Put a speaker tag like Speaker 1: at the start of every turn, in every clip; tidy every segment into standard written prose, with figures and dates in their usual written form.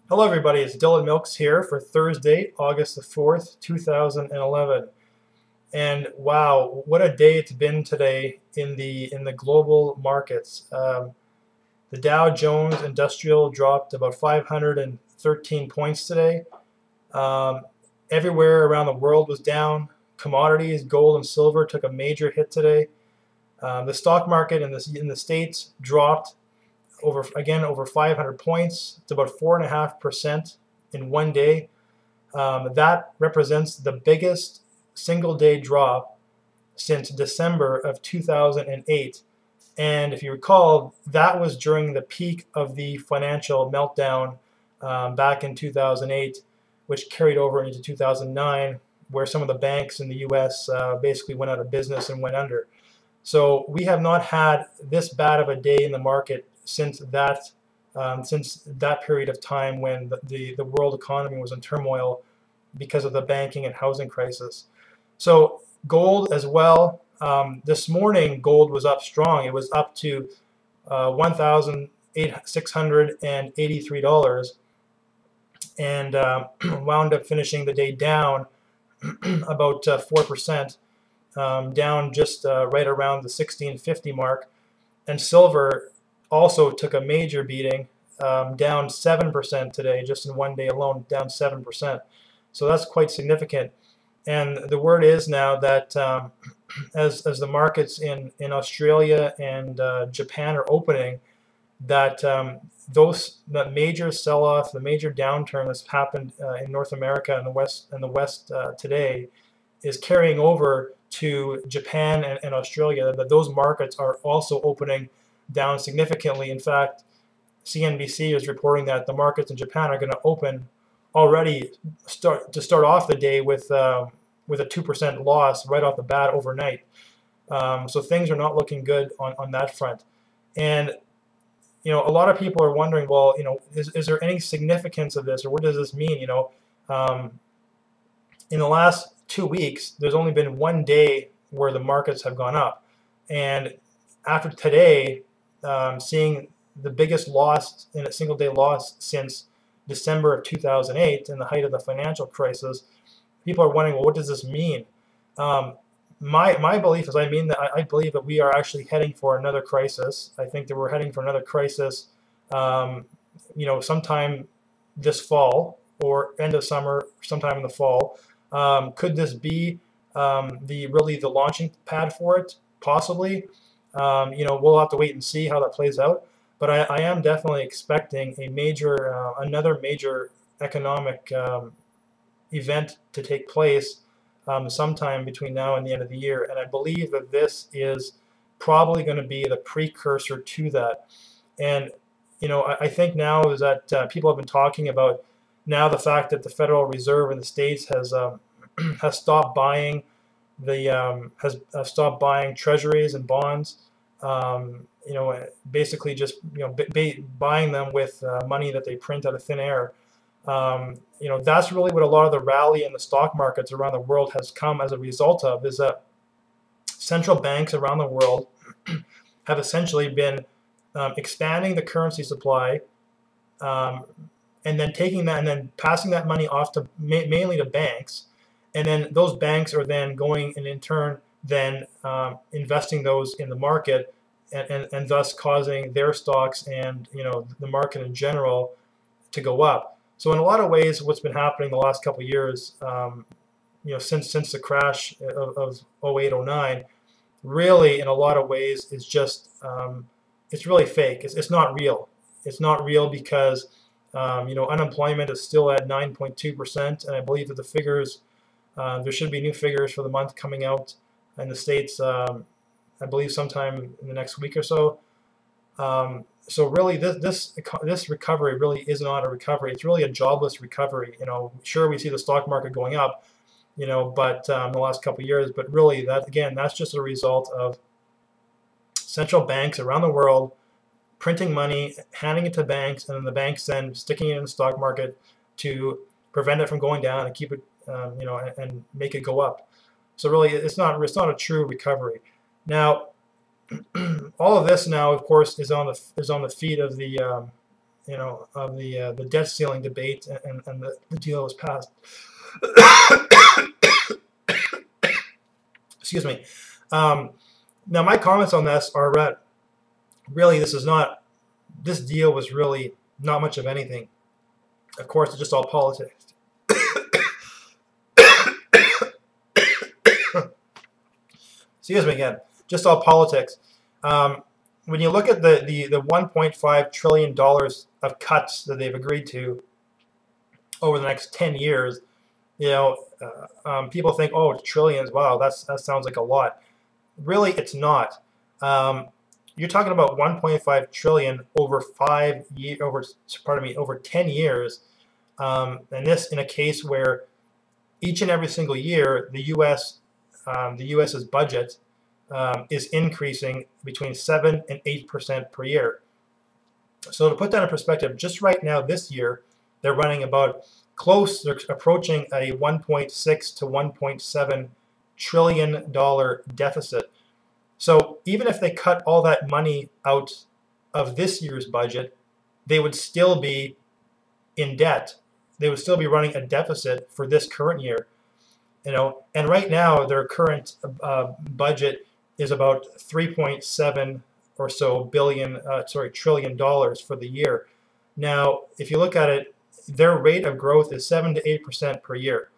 Speaker 1: Hello everybody, it's Dylan Milks here for Thursday, August the 4th, 2011. And wow, what a day it's been today in the global markets. The Dow Jones Industrial dropped about 513 points today. Um, Everywhere around the world was down. Commodities, gold and silver took a major hit today. The stock market in the States dropped over 500 points. It's about 4.5% in one day. That represents the biggest single day drop since December of 2008. And if you recall, that was during the peak of the financial meltdown back in 2008, which carried over into 2009, where some of the banks in the US basically went out of business and went under. So we have not had this bad of a day in the market since that period of time when the world economy was in turmoil because of the banking and housing crisis. So gold as well. This morning, gold was up strong. It was up to $1,683 and wound up finishing the day down about 4%, down just right around the 1650 mark. And silver also took a major beating, down 7% today, just in one day alone, down 7%. So that's quite significant. And the word is now that as the markets in Australia and Japan are opening, that that major sell-off, the major downturn that's happened in North America and the West today is carrying over to Japan and Australia. That those markets are also opening down significantly. In fact, CNBC is reporting that the markets in Japan are going to open already start off the day with a 2% loss right off the bat overnight. So things are not looking good on that front. And a lot of people are wondering, well, is there any significance of this, or what does this mean? In the last 2 weeks, there's only been one day where the markets have gone up, and after today, seeing the biggest loss in a single day loss since December of 2008 in the height of the financial crisis, people are wondering, well, what does this mean? My belief is, I believe that we are actually heading for another crisis. I think that we're heading for another crisis, sometime this fall or end of summer, sometime in the fall. Could this be the launching pad for it? Possibly. We'll have to wait and see how that plays out. But I am definitely expecting another major economic event to take place sometime between now and the end of the year. And I believe that this is probably going to be the precursor to that. And, I think now is that people have been talking about now the fact that the Federal Reserve in the States has stopped buying stopped buying treasuries and bonds. Basically just buying them with money that they print out of thin air. That's really what a lot of the rally in the stock markets around the world has come as a result of, is that central banks around the world have essentially been expanding the currency supply, and then taking that and then passing that money off to mainly to banks, and then those banks are then going and in turn then investing those in the market, and thus causing their stocks and the market in general to go up. So in a lot of ways, what's been happening the last couple of years, since the crash of 08, 09, really in a lot of ways is just it's really fake. It's not real. It's not real because unemployment is still at 9.2%, and I believe that the figures, there should be new figures for the month coming out in the States, I believe sometime in the next week or so. So really, this recovery really is not a recovery. It's really a jobless recovery. Sure, we see the stock market going up, but in the last couple of years, but really that's just a result of central banks around the world printing money, handing it to banks, and then the banks then sticking it in the stock market to prevent it from going down and keep it, and make it go up. So really, it's not a true recovery. Now, all of this now, of course, is on the feet of the the debt ceiling debate, and the deal was passed. Excuse me. Now my comments on this are that really this deal was really not much of anything. Of course, it's just all politics. Excuse me again. Just all politics. When you look at the $1.5 trillion of cuts that they've agreed to over the next 10 years, people think, oh, it's trillions. Wow, that sounds like a lot. Really, it's not. You're talking about 1.5 trillion over over 10 years, and this in a case where each and every single year the U.S.'s budget is increasing between 7 and 8% per year. So to put that in perspective, just right now this year they're running about they're approaching a 1.6 to 1.7 trillion dollar deficit. So even if they cut all that money out of this year's budget, they would still be in debt. They would still be running a deficit for this current year. And right now their current budget is about 3.7 or so trillion dollars for the year. Now, if you look at it, their rate of growth is 7 to 8% per year.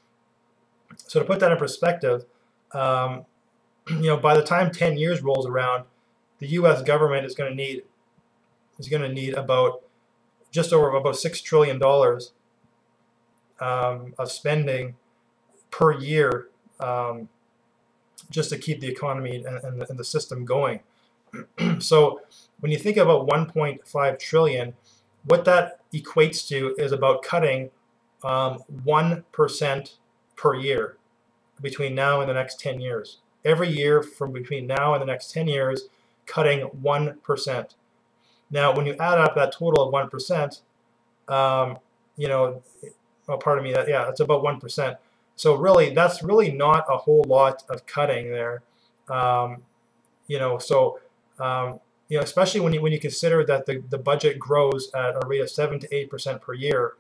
Speaker 1: So to put that in perspective, by the time 10 years rolls around, the U.S. government is going to need about just over about $6 trillion of spending per year, just to keep the economy and the system going. So when you think about 1.5 trillion, what that equates to is about cutting 1% per year between now and the next 10 years. Every year from between now and the next 10 years, cutting 1%. Now, when you add up that total of 1%, pardon me, that's about 1%. So really, that's really not a whole lot of cutting there. Especially when you consider that the budget grows at a rate of 7 to 8% per year.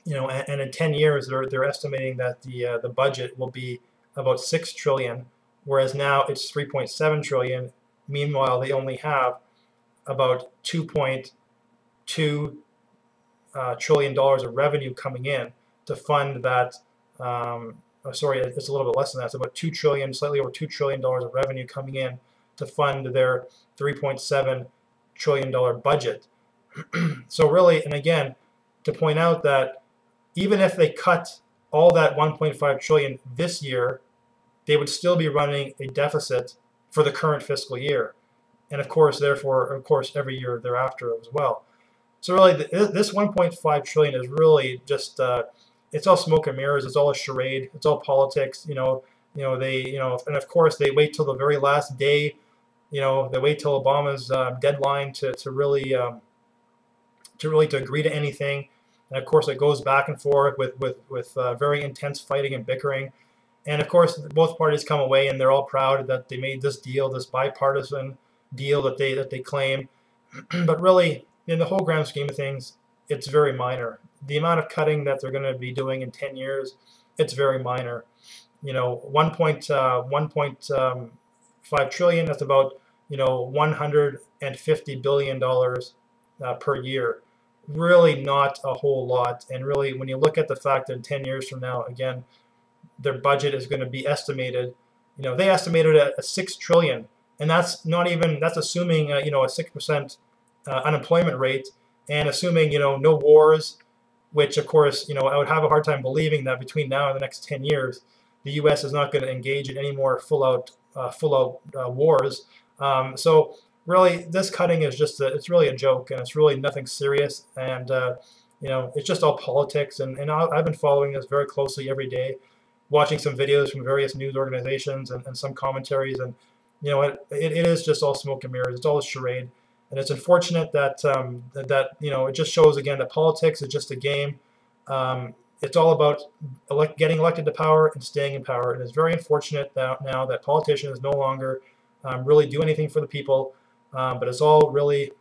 Speaker 1: And in 10 years, they're estimating that the budget will be about 6 trillion, whereas now it's 3.7 trillion. Meanwhile, they only have about 2.2 trillion dollars of revenue coming in to fund that. Sorry, it's a little bit less than that. It's about 2 trillion, slightly over $2 trillion of revenue coming in to fund their $3.7 trillion budget. So really, and again, to point out that even if they cut all that 1.5 trillion this year, they would still be running a deficit for the current fiscal year, and of course, every year thereafter as well. So really, this 1.5 trillion is really just it's all smoke and mirrors. It's all a charade. It's all politics. And of course they wait till the very last day. They wait till Obama's deadline to really agree to anything. And of course, it goes back and forth with very intense fighting and bickering. And of course, both parties come away and they're all proud that they made this deal, this bipartisan deal that they claim. But really, in the whole grand scheme of things, it's very minor. The amount of cutting that they're going to be doing in 10 years, it's very minor. 1.5 trillion, that's about $150 billion per year. Really not a whole lot. And really, when you look at the fact that in 10 years from now, again, their budget is going to be estimated, they estimated at 6 trillion, and that's assuming a 6% unemployment rate, and assuming no wars, which of course I would have a hard time believing that between now and the next 10 years the U.S. is not going to engage in any more full-out wars. So really, this cutting is it's really a joke, and it's really nothing serious, and it's just all politics. And I've been following this very closely every day, watching some videos from various news organizations and some commentaries, and it is just all smoke and mirrors. It's all a charade. And it's unfortunate that it just shows again that politics is just a game. It's all about getting elected to power and staying in power. And it's very unfortunate that now that politicians no longer really do anything for the people, but it's all really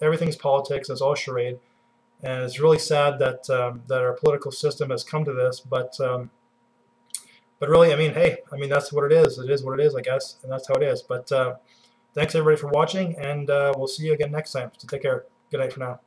Speaker 1: everything's politics. It's all charade, and it's really sad that that our political system has come to this. But really, I mean, hey, I mean that's what it is. It is what it is, I guess, and that's how it is. But thanks everybody for watching, and we'll see you again next time. So take care. Good night for now.